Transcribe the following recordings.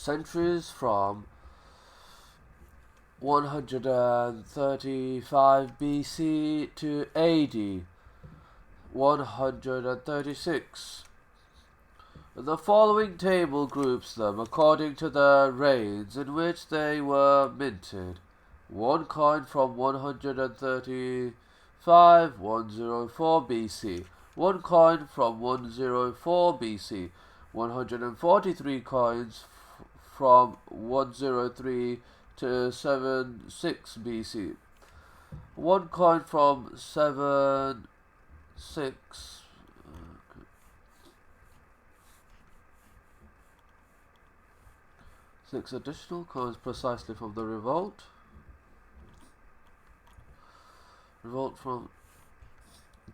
centuries from 135 BC to AD 136. The following table groups them according to the reigns in which they were minted. One coin from 135 104 BC. One coin from 104 BC. 143 coins from 103 to 76 BC. One coin from 76 6 additional coins precisely from the revolt. Revolt from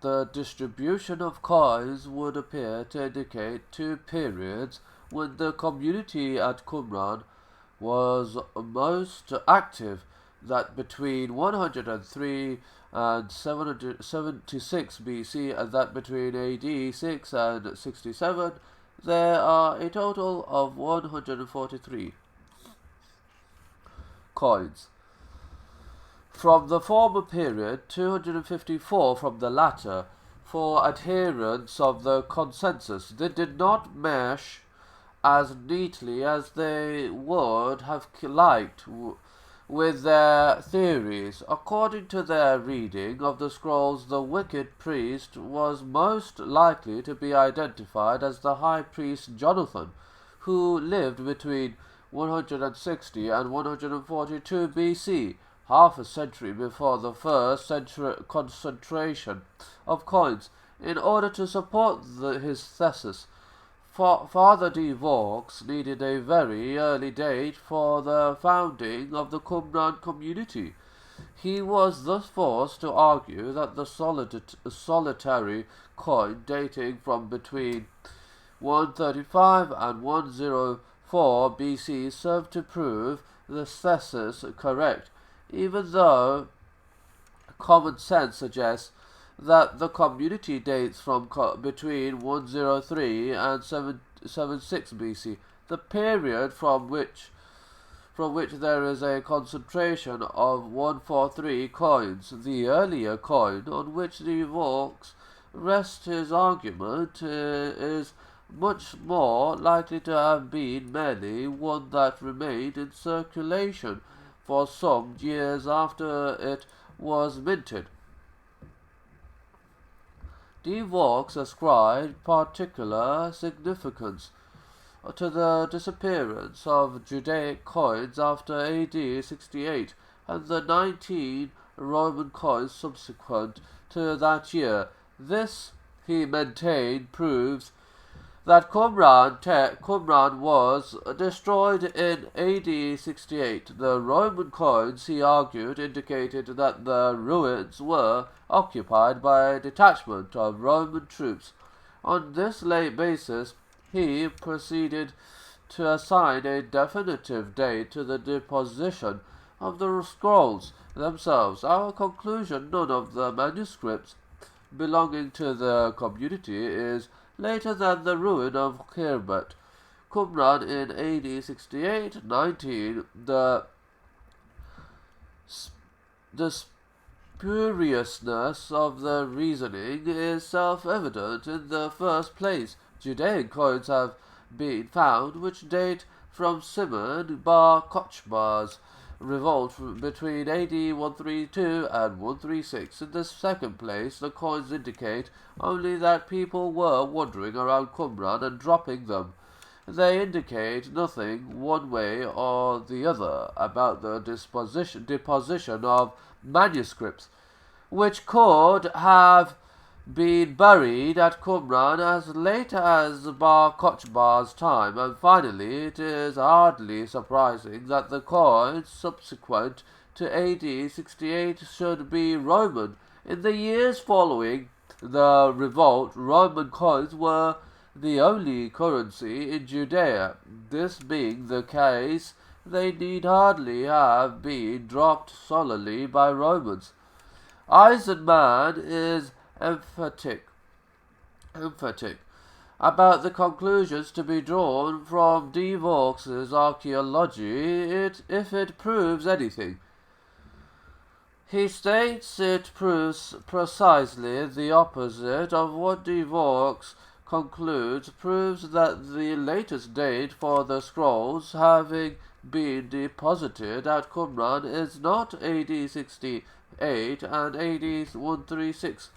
the distribution of coins would appear to indicate two periods when the community at Qumran was most active, that between 103 and 776 BC and that between AD 6 and 67 there are a total of 143 coins. From the former period, 254 from the latter. For adherents of the consensus, they did not mesh as neatly as they would have liked with their theories. According to their reading of the scrolls, the wicked priest was most likely to be identified as the high priest Jonathan, who lived between 160 and 142 BC, half a century before the first concentration of coins. In order to support his thesis, Father de Vaux needed a very early date for the founding of the Qumran community. He was thus forced to argue that the solitary coin dating from between 135 and 104 BC served to prove the thesis correct, even though common sense suggests that the community dates from between 103 and 776 BC, the period from which there is a concentration of 143 coins. The earlier coin on which de Vaux rests his argument is much more likely to have been merely one that remained in circulation for some years after it was minted. De Vaux ascribed particular significance to the disappearance of Judaic coins after AD 68 and the 19 Roman coins subsequent to that year. This, he maintained, proves that Qumran was destroyed in AD 68. The Roman coins, he argued, indicated that the ruins were occupied by a detachment of Roman troops. On this late basis, he proceeded to assign a definitive date to the deposition of the scrolls themselves. Our conclusion: none of the manuscripts belonging to the community is later than the ruin of Khirbet. Qumran in AD 68, 19. The spuriousness of the reasoning is self-evident. In the first place, Judean coins have been found which date from Simon bar Kochbar's revolt between AD 132 and 136. In the second place, the coins indicate only that people were wandering around Qumran and dropping them. They indicate nothing one way or the other about the deposition of manuscripts, which could have been buried at Qumran as late as Bar Kochbar's time. And finally, it is hardly surprising that the coins subsequent to AD 68 should be Roman. In the years following the revolt, Roman coins were the only currency in Judea. This being the case, they need hardly have been dropped solely by Romans. Eisenman is emphatic about the conclusions to be drawn from de Vaux's archaeology if it proves anything. He states it proves precisely the opposite of what de Vaux concludes, proves that the latest date for the scrolls having been deposited at Qumran is not AD 68 and AD 136.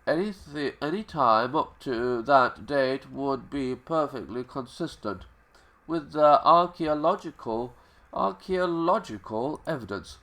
Any time up to that date would be perfectly consistent with the archaeological evidence.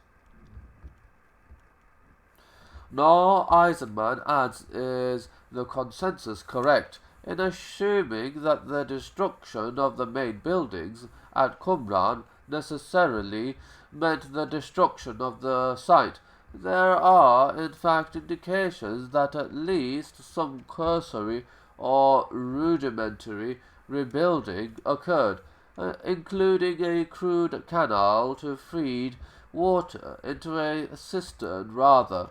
Nor, Eisenman adds, is the consensus correct in assuming that the destruction of the main buildings at Qumran necessarily meant the destruction of the site. There are, in fact, indications that at least some cursory or rudimentary rebuilding occurred, including a crude canal to feed water into a cistern rather